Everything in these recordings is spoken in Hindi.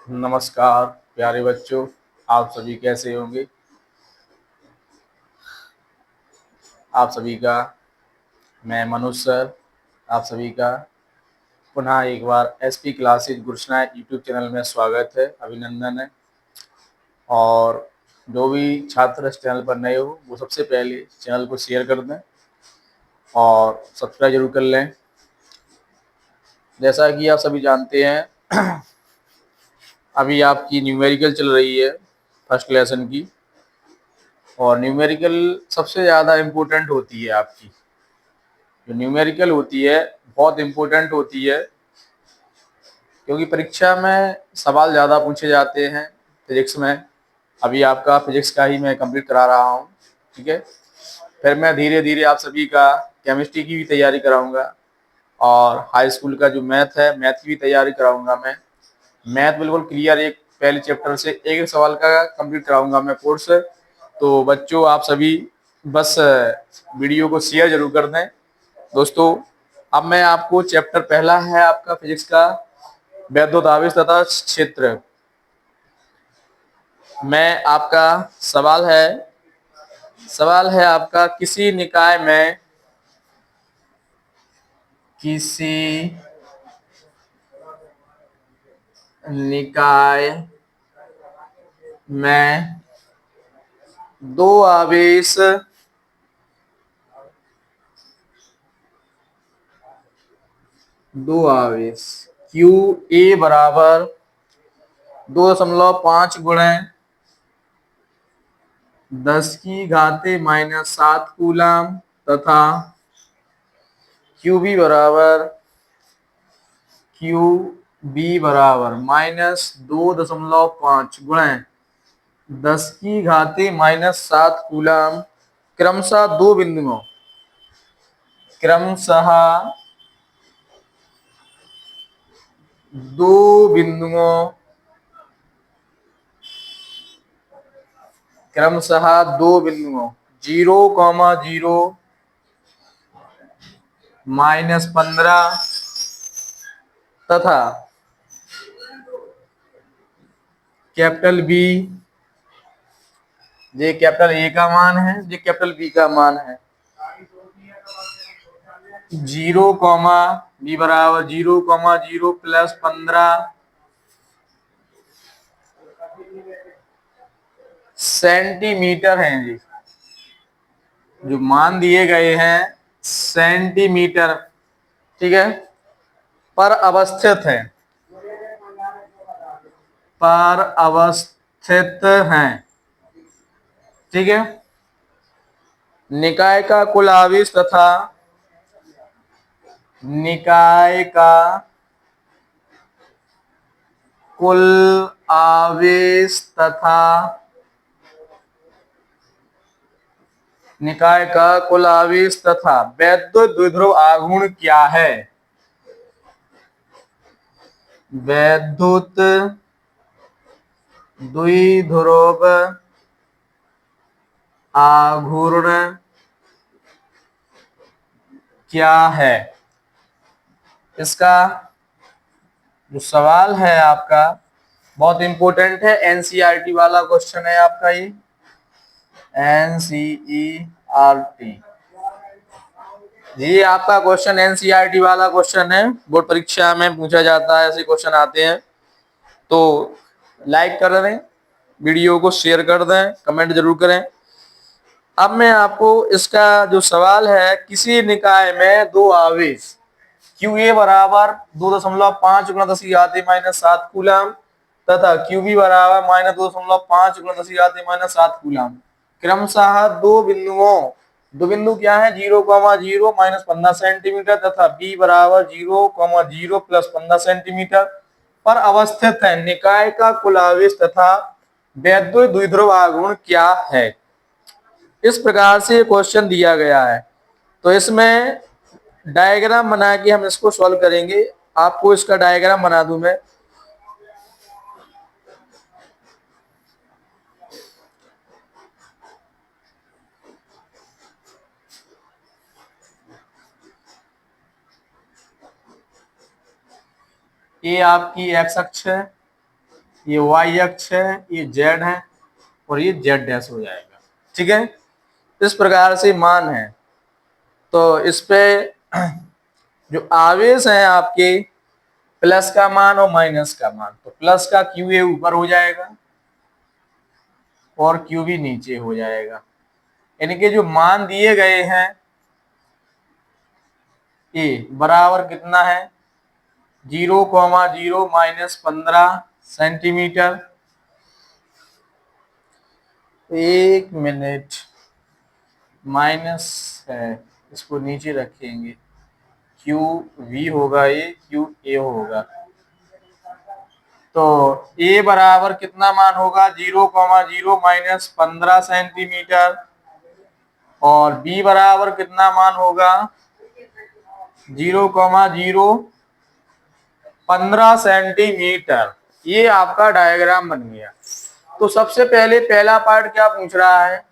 नमस्कार प्यारे बच्चों, आप सभी कैसे होंगे। आप सभी का मैं मनोज सर आप सभी का पुनः एक बार एसपी क्लासेज गुरसना यूट्यूब चैनल में स्वागत है, अभिनंदन है। और जो भी छात्र इस चैनल पर नए हो वो सबसे पहले चैनल को शेयर कर दें और सब्सक्राइब जरूर कर लें। जैसा कि आप सभी जानते हैं अभी आपकी न्यूमेरिकल चल रही है फर्स्ट लेसन की, और न्यूमेरिकल सबसे ज़्यादा इम्पोर्टेंट होती है आपकी। जो न्यूमेरिकल होती है बहुत इम्पोर्टेंट होती है, क्योंकि परीक्षा में सवाल ज़्यादा पूछे जाते हैं फिजिक्स में। अभी आपका फिजिक्स का ही मैं कंप्लीट करा रहा हूँ, ठीक है। फिर मैं धीरे धीरे आप सभी का केमिस्ट्री की भी तैयारी कराऊंगा, और हाई स्कूल का जो मैथ है मैथ की भी तैयारी कराऊंगा मैं। मैथ बिल्कुल क्लियर, एक पहले चैप्टर से एक एक सवाल का कंप्लीट कराऊंगा मैं कोर्स। तो बच्चों आप सभी बस वीडियो को शेयर जरूर कर दें दोस्तों। अब मैं आपको चैप्टर पहला है आपका फिजिक्स का वैद्युत आवेश तथा क्षेत्र में आपका सवाल है आपका किसी निकाय में दो आवेश क्यू ए बराबर 2.5 गुणे 10⁻⁻7 कूलम तथा क्यू बी बराबर -2.5 गुणे 10⁻⁻7 कूलम क्रमशः दो बिंदुओं क्रमशः 0,0 -15 तथा कैपिटल बी, ये कैपिटल ए का मान है, ये कैपिटल बी का मान है। 0, बी बराबर 0,0 + 15 सेंटीमीटर हैं जी। जो मान दिए गए हैं सेंटीमीटर, ठीक है, पर अवस्थित हैं, ठीक है। निकाय का कुल आवेश तथा निकाय का कुल आवेश तथा वैद्युत द्विध्रुव आघूर्ण क्या है। वैद्युत द्विध्रुव आघूर्ण क्या है, इसका जो सवाल है आपका बहुत इंपॉर्टेंट है। एनसीईआरटी वाला क्वेश्चन है आपका, ये एनसीईआरटी, ये आपका क्वेश्चन एनसीईआरटी वाला क्वेश्चन है। बोर्ड परीक्षा में पूछा जाता है, ऐसे क्वेश्चन आते हैं। तो लाइक कर दें, वीडियो को शेयर कर दें, कमेंट जरूर करें। अब मैं आपको इसका जो सवाल है, किसी निकाय में दो आवेश क्यू ए बराबर 2.5 × 10⁻⁻7 कूलम तथा क्यू बी बराबर -2.5 × 10⁻⁻7 कूलम क्रमशः दो बिंदु क्या है, 0,0 -15 सेंटीमीटर तथा बी बराबर 0,0 + 15 सेंटीमीटर पर अवस्थित है। निकाय का कुल आवेश तथा वैद्युत द्विध्रुव आघूर्ण क्या है। इस प्रकार से क्वेश्चन दिया गया है। तो इसमें डायग्राम बना के हम इसको सॉल्व करेंगे। आपको इसका डायग्राम बना दूं मैं। ये आपकी एक्स अक्ष है, ये y अक्ष है, ये z है और ये z डैश हो जाएगा। ठीक है, इस प्रकार से मान है। तो इस पे जो आवेश हैं आपके, प्लस का मान और माइनस का मान, तो प्लस का QA ऊपर हो जाएगा और QB नीचे हो जाएगा। यानी कि जो मान दिए गए हैं ए बराबर कितना है 0,0 माइनस 15 सेंटीमीटर। 1 मिनट, माइनस है, इसको नीचे रखेंगे, QV होगा, ये QA होगा। तो A बराबर कितना मान होगा 0,0 माइनस 15 सेंटीमीटर और B बराबर कितना मान होगा 0,0 15 सेंटीमीटर। ये आपका डायग्राम बन गया। तो सबसे पहले पहला पार्ट क्या पूछ रहा है,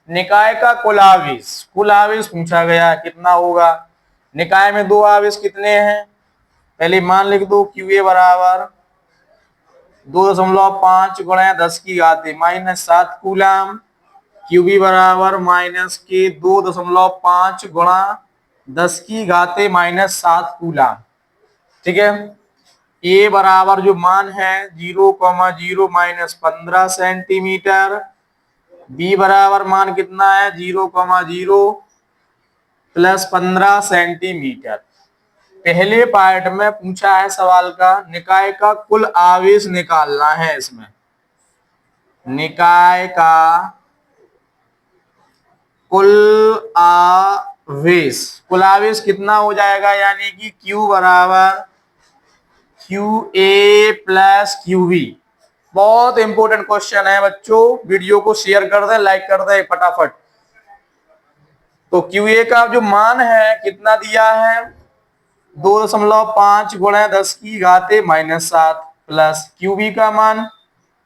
निकाय का कुल आवेश। कुल आवेश पूछा गया, कितना होगा। निकाय में दो आवेश कितने हैं, पहले मान लिख दो, QA बराबर 2.5 गुणा 10 की घात माइनस 7 कूलम, QB बराबर माइनस के 2.5 गुणा 10 की घात माइनस 7 कूलम। ठीक है, A बराबर जो मान है 0,0 माइनस 15 सेंटीमीटर, B बराबर मान कितना है 0,0 प्लस 15 सेंटीमीटर। पहले पार्ट में पूछा है सवाल का निकाय का कुल आवेश निकालना है। इसमें निकाय का कुल आवेश, कुल आवेश कितना हो जाएगा, यानी कि Q बराबर QA प्लस QB। बहुत इंपॉर्टेंट क्वेश्चन है बच्चों, वीडियो को शेयर कर दें, लाइक कर दें फटाफट। तो QA का जो मान है कितना दिया है 2.5 गुणा 10 की घात माइनस 7 प्लस QB का मान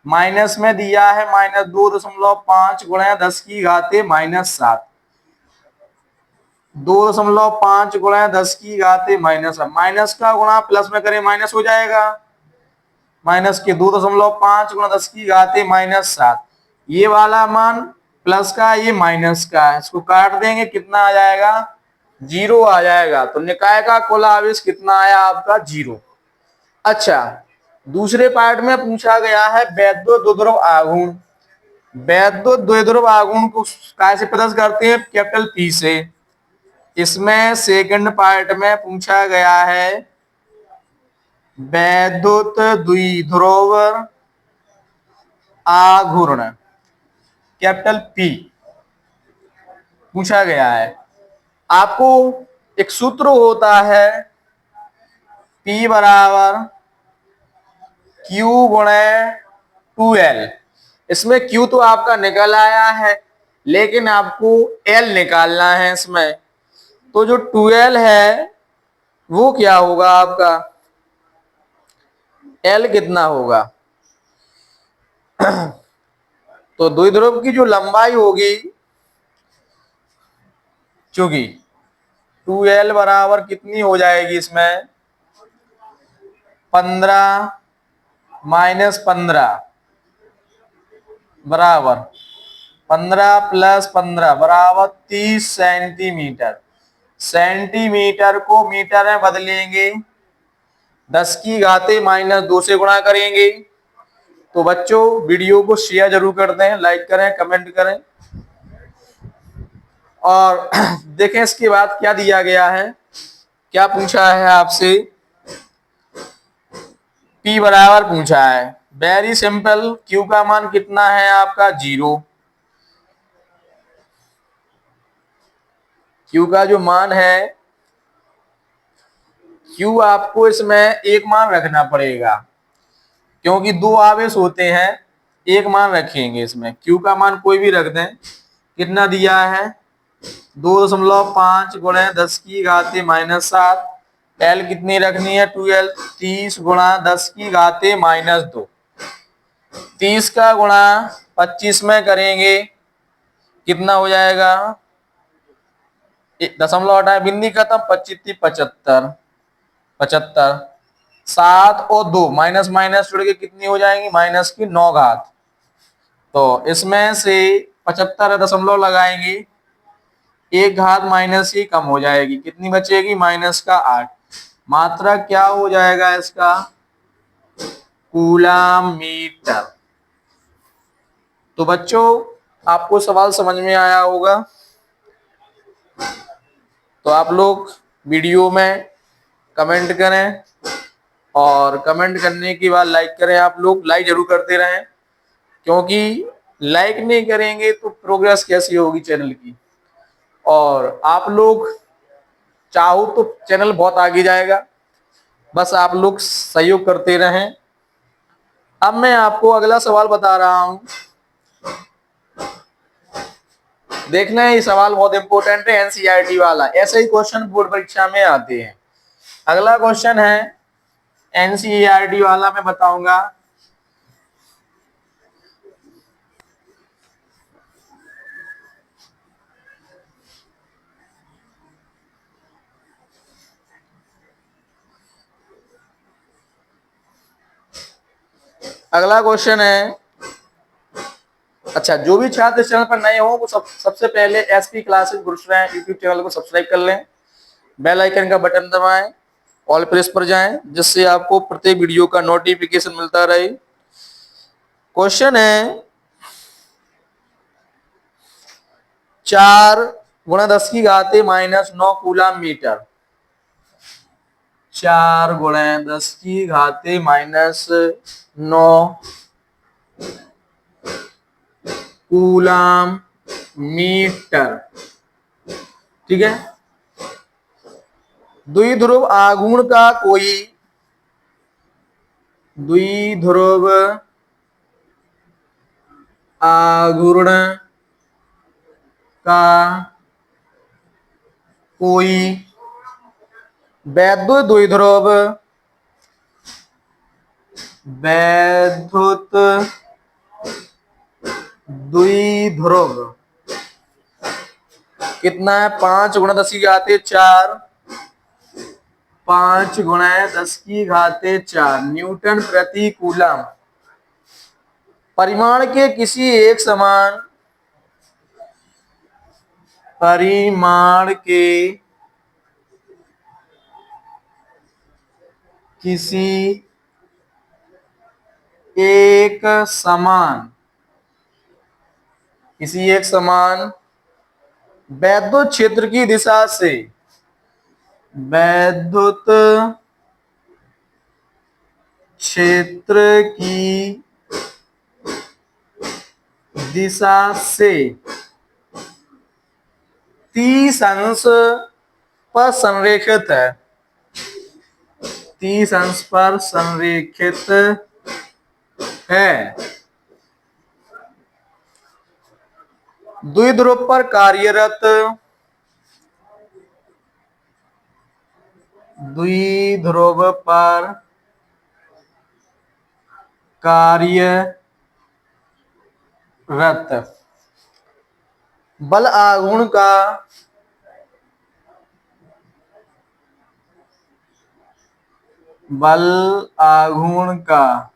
माइनस में दिया है माइनस 2.5 गुणा 10 की घात माइनस 7, 2.5 गुणा 10 की घात माइनस, माइनस का गुणा प्लस में करें माइनस हो जाएगा, माइनस के 2.5 गुणा 10 की घात माइनस 7। ये वाला मान प्लस का, ये माइनस का है, इसको काट देंगे, कितना आ जाएगा 0 आ जाएगा। तो निकाय का कुल आवेश कितना आया आपका 0। अच्छा, दूसरे पार्ट में पूछा गया है वैद्युत द्विध्रुव आघूर्ण। वैद्युत द्विध्रुव आघूर्ण को कैसे प्रदर्शित करते हैं, कैपिटल P से। इसमें सेकंड पार्ट में पूछा गया है वैद्युत द्विध्रुव आघूर्ण, कैपिटल P पूछा गया है। आपको एक सूत्र होता है P बराबर Q गुणे 2L। इसमें Q तो आपका निकल आया है, लेकिन आपको L निकालना है इसमें। तो जो 2L है वो क्या होगा आपका, L कितना होगा तो द्विध्रुव की जो लंबाई होगी, चूंकि 2L बराबर कितनी हो जाएगी इसमें 15 माइनस 15 बराबर 15 प्लस 15 बराबर 30 सेंटीमीटर। सेंटीमीटर को मीटर में बदलेंगे, 10 की घाते माइनस 2 से गुणा करेंगे। तो बच्चों वीडियो को शेयर जरूर कर दें, लाइक करें, कमेंट करें और देखें इसके बाद क्या दिया गया है, क्या पूछा है आपसे, P बराबर पूछा है, वेरी सिंपल। Q का मान कितना है आपका 0। Q का जो मान है, Q आपको इसमें एक मान रखना पड़ेगा, क्योंकि दो आवेश होते हैं, एक मान रखेंगे इसमें। Q का मान कोई भी रख दें, कितना दिया है 2.5 गुणा 10 की घात माइनस 7। L कितनी रखनी है 2L, 30 गुणा 10 की घात माइनस 2। 30 का गुणा 25 में करेंगे, कितना हो जाएगा, दशमलव हटाए बिंदी खत्म, 25 75 75। 7 और 2 माइनस माइनस जुड़ के कितनी हो जाएंगी, माइनस की 9 घात। तो इसमें से 75 दशमलव लगाएंगे, 1 घात माइनस की कम हो जाएगी, कितनी बचेगी, माइनस का 8। मात्रा क्या हो जाएगा इसका, कूलम मीटर। तो बच्चों आपको सवाल समझ में आया होगा। तो आप लोग वीडियो में कमेंट करें और कमेंट करने के बाद लाइक करें। आप लोग लाइक जरूर करते रहें, क्योंकि लाइक नहीं करेंगे तो प्रोग्रेस कैसी होगी चैनल की। और आप लोग चाहो तो चैनल बहुत आगे जाएगा, बस आप लोग सहयोग करते रहें। अब मैं आपको अगला सवाल बता रहा हूं, देखना है, ये सवाल बहुत इंपॉर्टेंट है, एनसीईआरटी वाला। ऐसे ही क्वेश्चन बोर्ड परीक्षा में आते हैं। अगला क्वेश्चन है एनसीईआरटी वाला, मैं बताऊंगा। अगला क्वेश्चन है, अच्छा जो भी छात्र इस चैनल पर नए हो वो सबसे पहले SP classes Gurukul YouTube channel को सब्सक्राइब कर लें, बेल आइकन का बटन दबाएं, ऑल प्रेस पर जाएं, जिससे आपको प्रत्येक वीडियो का नोटिफिकेशन मिलता रहे। क्वेश्चन है 4 गुणा 10 की घाते माइनस 9 कूलम मीटर। 4 गुणा 10 की घाते माइनस 9 कूलम मीटर, ठीक है। द्विध्रुव आघूर्ण का कोई द्विध्रुव आघूर्ण का कोई वैद्युत द्विध्रुव कितना है, 5 गुणा 10 की घाते 4, 5 गुणा 10 की घाते 4 न्यूटन प्रति कूलम। परिमाण के किसी एक समान, परिमाण के किसी एक समान, किसी एक समान वैद्युत क्षेत्र की दिशा से, वैद्युत क्षेत्र की दिशा से 30 अंश पर संरेखित है, 30 अंश पर संरेखित है। द्विध्रुव पर कार्यरत, द्विध्रुव पर कार्यरत बल आघूर्ण का, बल आघूर्ण का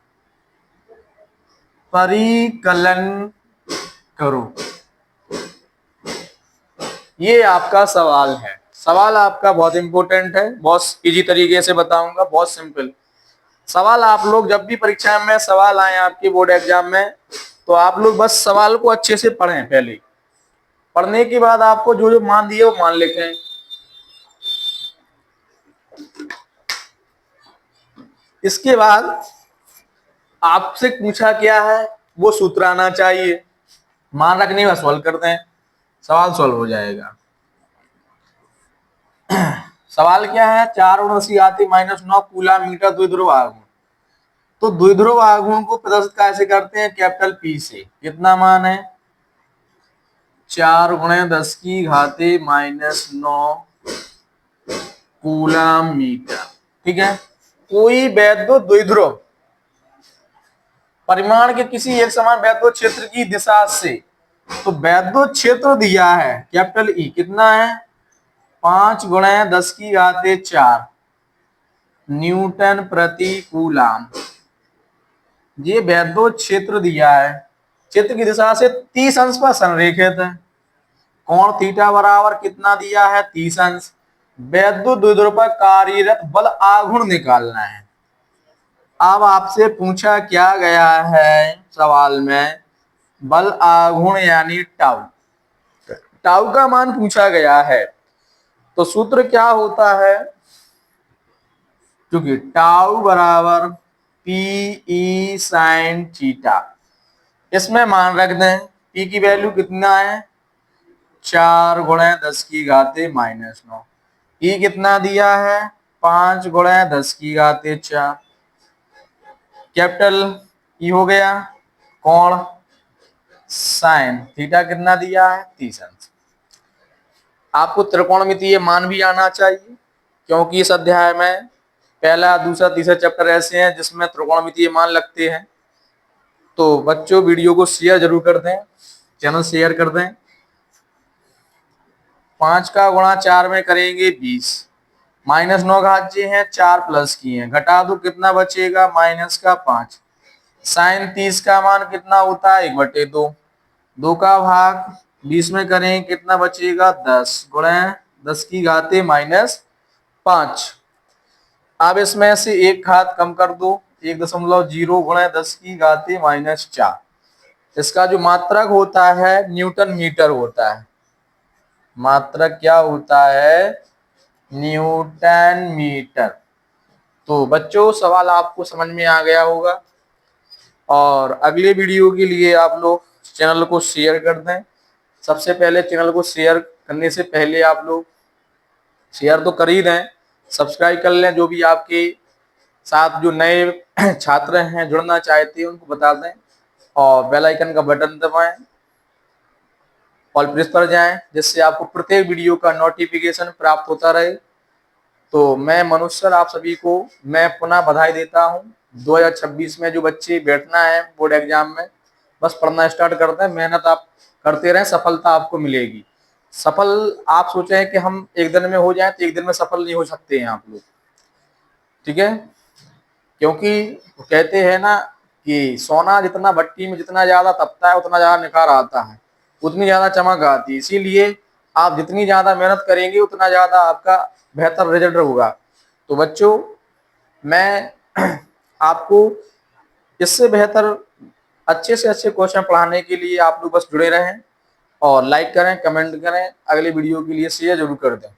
परिकलन करो। ये आपका सवाल है। सवाल आपका बहुत इंपॉर्टेंट है, बहुत इजी तरीके से बताऊंगा, बहुत सिंपल सवाल। आप लोग जब भी परीक्षा में सवाल आए आपके बोर्ड एग्जाम में, तो आप लोग बस सवाल को अच्छे से पढ़ें। पहले पढ़ने के बाद आपको जो जो मान दिए वो मान लेते हैं। इसके बाद आपसे पूछा क्या है वो सूत्र आना चाहिए, मान रखने का सॉल्व करते हैं, सवाल सॉल्व हो जाएगा। सवाल क्या है, 4 गुणा 10 की घाते माइनस 9 कूलम मीटर द्विध्रुव आघूर्ण। तो द्विध्रुव आघूर्ण को प्रदर्शित कैसे करते हैं, कैपिटल पी से। कितना मान है, 4 गुणा 10 की घाते माइनस 9 कूलम मीटर, ठीक है। कोई वैद्युत द्विध्रुव परिमाण के किसी एक समान वैद्युत क्षेत्र की दिशा से, तो वैद्युत क्षेत्र दिया है कैपिटल ई, कितना है, 5 गुणा 10 की घाते 4, न्यूटन प्रति कूलम। ये वैद्युत क्षेत्र दिया है, चित्र की दिशा से 30 अंश पर संरेखित है। कोण थीटा बराबर कितना दिया है, 30 अंश। वैद्युत द्विध्रुव पर कार्यरत बल आघूर्ण निकालना है। अब आपसे पूछा क्या गया है सवाल में, बल आघूर्ण यानी टाउ, टाउ का मान पूछा गया है। तो सूत्र क्या होता है, क्योंकि टाउ बराबर पी ई साइन थीटा, इसमें मान रख दें। पी की वैल्यू कितना है, 4 गुणे 10 की घाते -9। ई कितना दिया है, 5 गुणे 10 की घाते 4। कैपिटल ई हो गया। कोण साइन थीटा कितना दिया है, 30 अंश। आपको त्रिकोणमितीय मान भी आना चाहिए, क्योंकि इस अध्याय में पहला दूसरा तीसरा चैप्टर ऐसे हैं जिसमें त्रिकोणमितीय मान लगते हैं। तो बच्चों वीडियो को शेयर जरूर कर दें, चैनल शेयर कर दें। 5 का गुणा 4 में करेंगे 20, -9 घात जे हैं 4 प्लस की हैं, घटा दो कितना बचेगा, -5। साइन 30 का मान कितना होता है, 1/2। 2 का भाग 20 में करें कितना बचेगा, 10 गुणे 10 की घाते -5। अब इसमें से एक घात कम कर दो, 1.0 गुणे 10 की घाते -4। इसका जो मात्रक होता है न्यूटन मीटर होता है। मात्रक क्या होता है, न्यूटन मीटर। तो बच्चों सवाल आपको समझ में आ गया होगा, और अगले वीडियो के लिए आप लोग चैनल को शेयर कर दें। सबसे पहले चैनल को शेयर करने से पहले आप लोग शेयर तो कर ही दें, सब्सक्राइब कर लें। जो भी आपके साथ जो नए छात्र हैं जुड़ना चाहते हैं उनको बता दें, और बेल आइकन का बटन दबाएं, ऑल प्रेस पर जाएं, जिससे आपको प्रत्येक वीडियो का नोटिफिकेशन प्राप्त होता रहे। तो मैं मनुष्य सर आप सभी को मैं पुनः बधाई देता हूं। 2026 में जो बच्चे बैठना है बोर्ड एग्जाम में, बस पढ़ना स्टार्ट कर दें, मेहनत आप करते रहें, सफलता आपको मिलेगी। सफल आप सोचे हैं कि हम एक दिन में हो जाएं, तो एक दिन में सफल नहीं हो सकते हैं आप लोग, ठीक है। क्योंकि कहते हैं ना कि सोना जितना भट्टी में जितना ज्यादा तपता है उतना ज्यादा निखार आता है, उतनी ज्यादा चमक आती है। इसीलिए आप जितनी ज्यादा मेहनत करेंगे उतना ज्यादा आपका बेहतर रिजल्ट होगा। तो बच्चों मैं आपको इससे बेहतर अच्छे से अच्छे क्वेश्चन पढ़ाने के लिए आप लोग बस जुड़े रहें, और लाइक करें, कमेंट करें, अगले वीडियो के लिए शेयर जरूर कर दें।